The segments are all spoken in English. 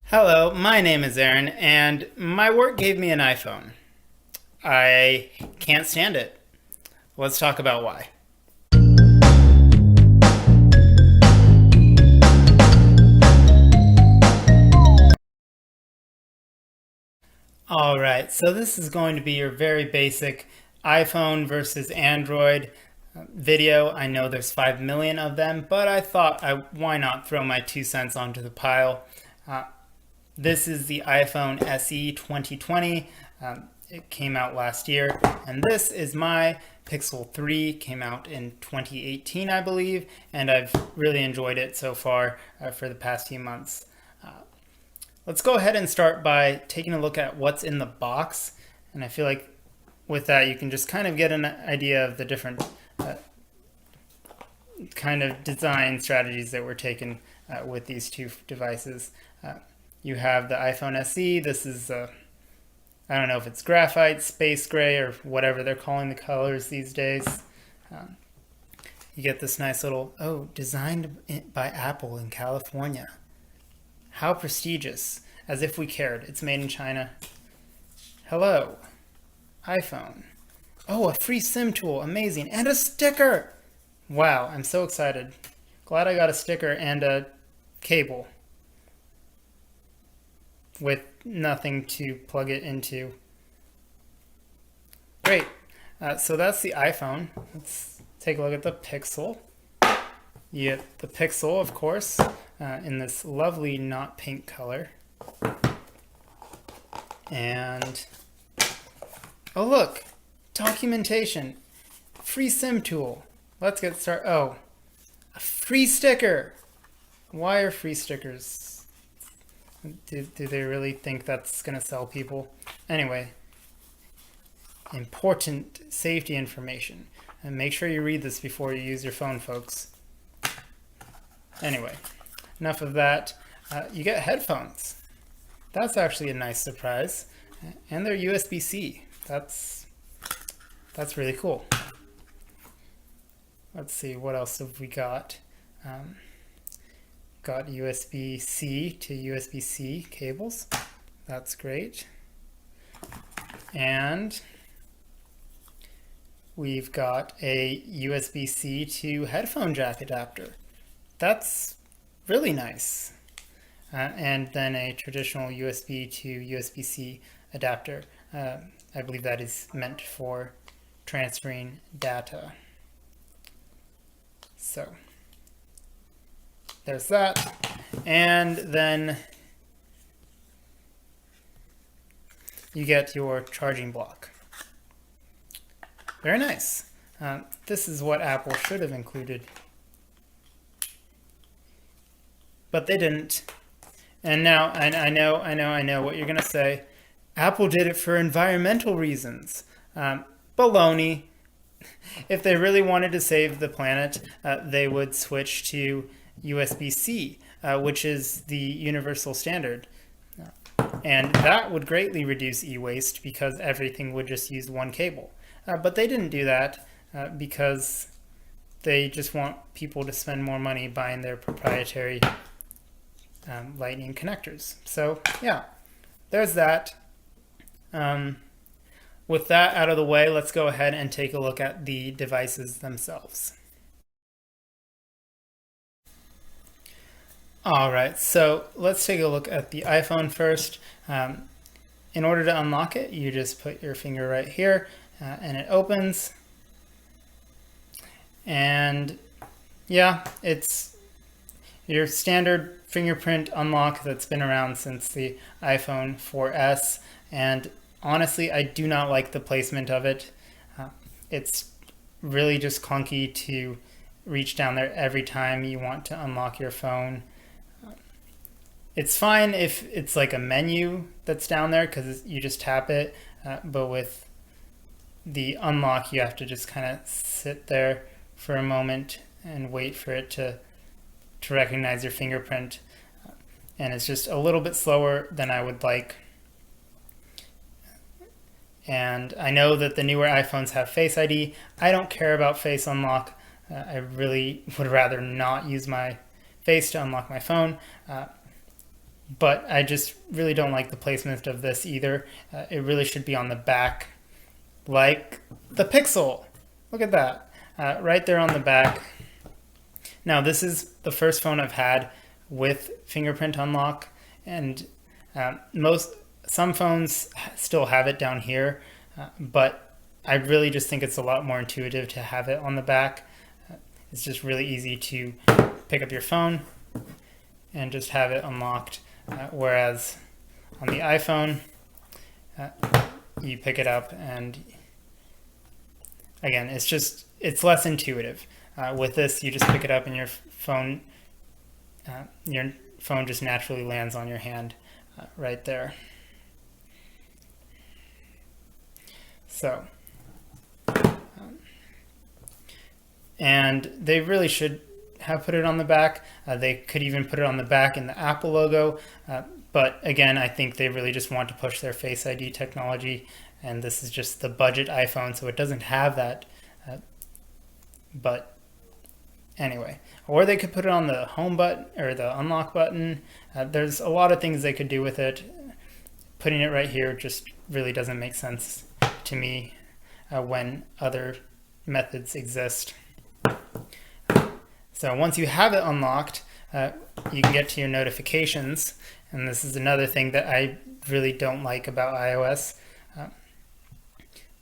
Hello, my name is Aaron, and my work gave me an iPhone. I can't stand it. Let's talk about why. Alright, so this is going to be your very basic iPhone versus Android video. I know there's 5 million of them, but I thought why not throw my 2 cents onto the pile. Uh, This is the iPhone SE 2020. It came out last year. And this is my Pixel 3. Came out in 2018, I believe. And I've really enjoyed it so far for the past few months. Let's go ahead and start by taking a look at what's in the box. And I feel like with that, you can just kind of get an idea of the different kind of design strategies that were taken with these two devices. You have the iPhone SE. This is, I don't know if it's graphite, space gray, or whatever they're calling the colors these days. You get this nice little, designed by Apple in California. How prestigious, as if we cared. It's made in China. Hello, iPhone. Oh, a free SIM tool, amazing. And a sticker! Wow, I'm so excited. Glad I got a sticker and a cable with nothing to plug it into. Great. So that's the iPhone. Let's take a look at the Pixel. You get the Pixel, of course, in this lovely not pink color. And, oh look, documentation, free SIM tool. Let's get started. Oh, a free sticker. Why are free stickers? Do they really think that's going to sell people? Anyway, important safety information. And make sure you read this before you use your phone, folks. Anyway, enough of that. You get headphones. That's actually a nice surprise. And they're USB-C. That's really cool. Let's see, what else have we got? Got USB-C to USB-C cables. That's great. And we've got a USB-C to headphone jack adapter. That's really nice. And then a traditional USB to USB-C adapter. I believe that is meant for transferring data. So there's that. And then you get your charging block. Very nice. This is what Apple should have included. But they didn't. And now I know what you're going to say. Apple did it for environmental reasons. Baloney. If they really wanted to save the planet, they would switch to USB-C, which is the universal standard. And that would greatly reduce e-waste because everything would just use one cable. But they didn't do that because they just want people to spend more money buying their proprietary Lightning connectors. So yeah, there's that. With that out of the way, let's go ahead and take a look at the devices themselves. All right, so let's take a look at the iPhone first. In order to unlock it, you just put your finger right here and it opens. And yeah, it's your standard fingerprint unlock that's been around since the iPhone 4S. And honestly, I do not like the placement of it. It's really just clunky to reach down there every time you want to unlock your phone. It's fine if it's like a menu that's down there because you just tap it, but with the unlock, you have to just kind of sit there for a moment and wait for it to recognize your fingerprint. And it's just a little bit slower than I would like. And I know that the newer iPhones have Face ID. I don't care about Face Unlock. I really would rather not use my face to unlock my phone. but I just really don't like the placement of this either. It really should be on the back, like the Pixel. Look at that, right there on the back. Now, this is the first phone I've had with Fingerprint Unlock, and some phones still have it down here, but I really just think it's a lot more intuitive to have it on the back. It's just really easy to pick up your phone and just have it unlocked, whereas on the iPhone, you pick it up and again, it's less intuitive. With this, you just pick it up and your phone just naturally lands on your hand right there. So, and they really should have put it on the back. They could even put it on the back in the Apple logo. But again, I think they really just want to push their Face ID technology. And this is just the budget iPhone, so it doesn't have that. But anyway, or they could put it on the home button or the unlock button. There's a lot of things they could do with it. Putting it right here just really doesn't make sense to me when other methods exist. So once you have it unlocked, you can get to your notifications. And this is another thing that I really don't like about iOS,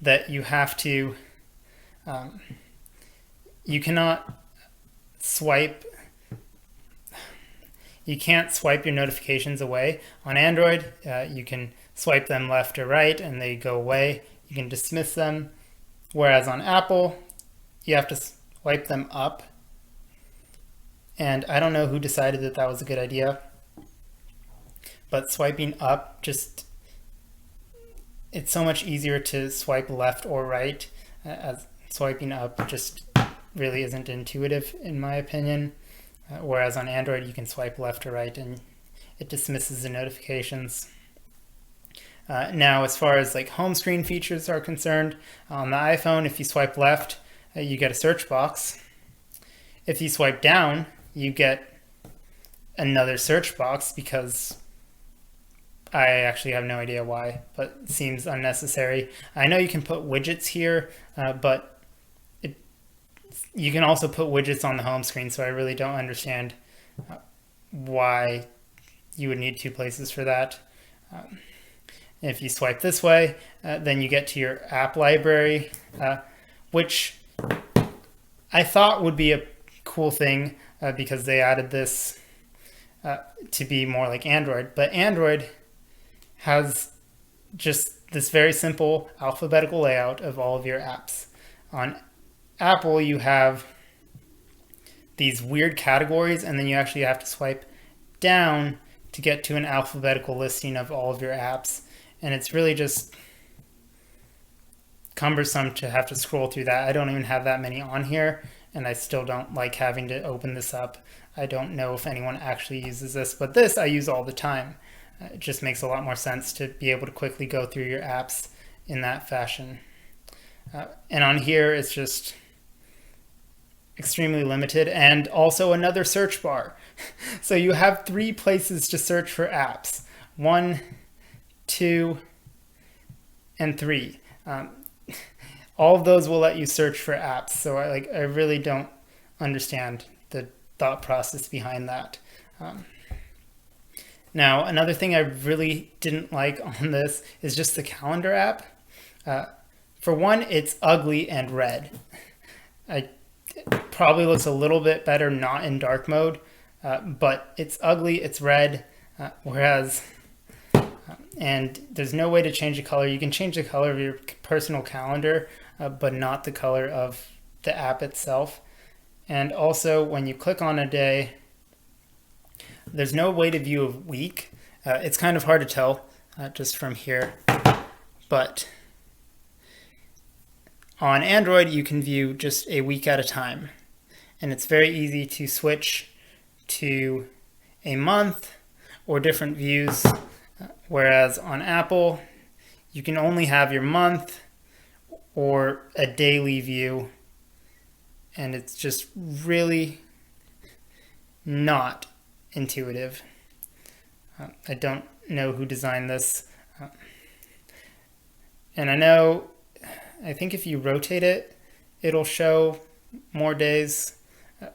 that you have to, you cannot swipe, you can't swipe your notifications away. On Android, you can swipe them left or right and they go away. You can dismiss them. Whereas on Apple, you have to swipe them up. And I don't know who decided that that was a good idea, but swiping up it's so much easier to swipe left or right, as swiping up just really isn't intuitive in my opinion. Whereas on Android, you can swipe left or right and it dismisses the notifications. Now, as far as like home screen features are concerned, on the iPhone, if you swipe left, you get a search box. If you swipe down, you get another search box, because I actually have no idea why, but it seems unnecessary. I know you can put widgets here, but you can also put widgets on the home screen, so I really don't understand why you would need two places for that. If you swipe this way, then you get to your app library, which I thought would be a cool thing because they added this to be more like Android. But Android has just this very simple alphabetical layout of all of your apps. On Apple, you have these weird categories, and then you actually have to swipe down to get to an alphabetical listing of all of your apps. And it's really just cumbersome to have to scroll through that. I don't even have that many on here, and I still don't like having to open this up. I don't know if anyone actually uses this, but this I use all the time. It just makes a lot more sense to be able to quickly go through your apps in that fashion. And on here, it's just extremely limited, and also another search bar. So you have 3 places to search for apps: 1, 2, and 3. All of those will let you search for apps. So I really don't understand the thought process behind that. Now, another thing I really didn't like on this is just the calendar app. For one, it's ugly and red. It probably looks a little bit better not in dark mode, but it's ugly, it's red, and there's no way to change the color. You can change the color of your personal calendar, but not the color of the app itself. And also, when you click on a day, there's no way to view a week. It's kind of hard to tell just from here, but on Android, you can view just a week at a time, and it's very easy to switch to a month or different views, whereas on Apple, you can only have your month or a daily view, and it's just really not intuitive. I don't know who designed this. And I think if you rotate it, it'll show more days.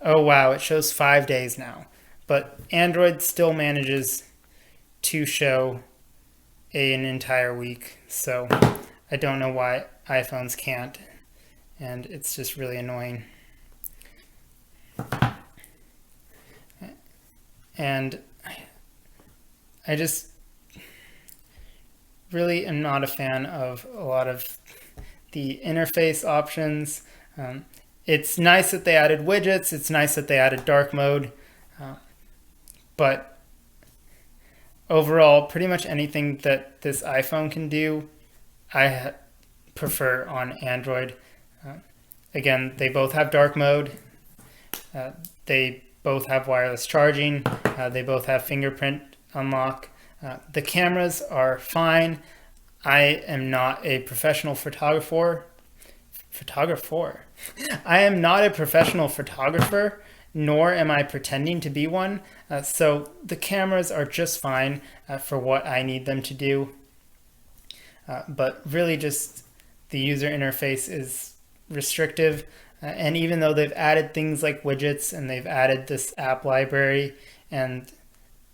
Oh wow, it shows 5 days now. But Android still manages to show an entire week. So I don't know why iPhones can't. And it's just really annoying. And I just really am not a fan of a lot of the interface options. It's nice that they added widgets. It's nice that they added dark mode. But overall, pretty much anything that this iPhone can do, I prefer on Android. Again, they both have dark mode. They both have wireless charging. They both have fingerprint unlock. The cameras are fine. I am not a professional photographer. I am not a professional photographer, nor am I pretending to be one. So the cameras are just fine for what I need them to do. But really just the user interface is restrictive. And even though they've added things like widgets and they've added this app library and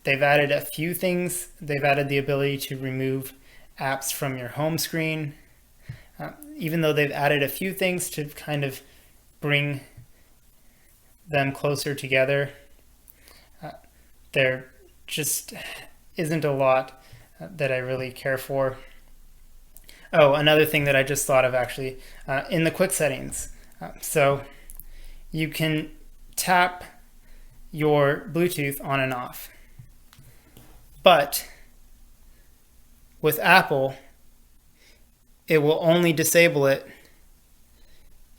they've added a few things, they've added the ability to remove apps from your home screen. Even though they've added a few things to kind of bring them closer together, there just isn't a lot that I really care for. Oh, another thing that I just thought of actually, in the quick settings. So you can tap your Bluetooth on and off. But with Apple, it will only disable it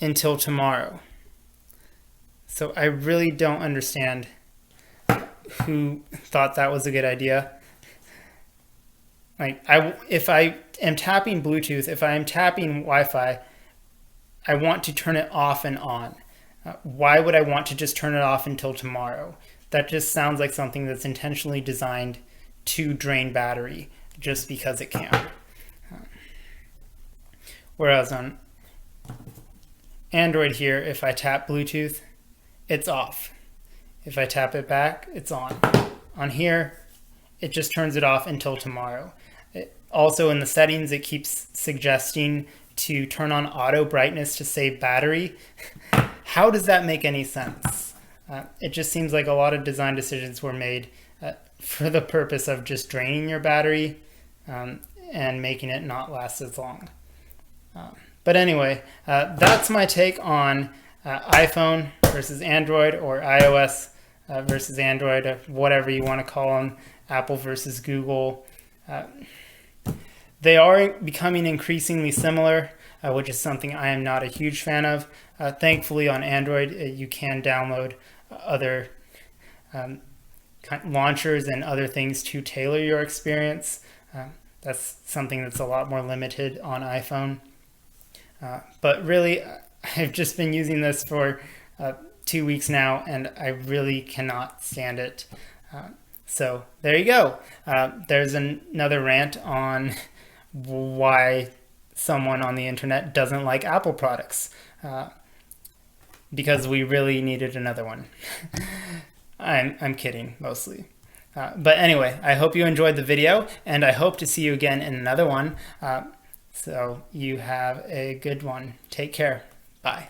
until tomorrow. So I really don't understand who thought that was a good idea. Like, if I am tapping Bluetooth, if I am tapping Wi-Fi, I want to turn it off and on. Why would I want to just turn it off until tomorrow? That just sounds like something that's intentionally designed to drain battery just because it can. Whereas on Android here, if I tap Bluetooth, it's off. If I tap it back, it's on. On here, it just turns it off until tomorrow. Also in the settings, it keeps suggesting to turn on auto brightness to save battery. How does that make any sense? It just seems like a lot of design decisions were made for the purpose of just draining your battery and making it not last as long. But anyway, that's my take on iPhone versus Android, or iOS versus Android, or whatever you want to call them, Apple versus Google. They are becoming increasingly similar, which is something I am not a huge fan of. Thankfully on Android, you can download other launchers and other things to tailor your experience. That's something that's a lot more limited on iPhone. But really, I've just been using this for 2 weeks now, and I really cannot stand it. So there you go. There's another rant on why someone on the internet doesn't like Apple products, because we really needed another one. I'm kidding, mostly. But anyway, I hope you enjoyed the video, and I hope to see you again in another one. So you have a good one. Take care. Bye.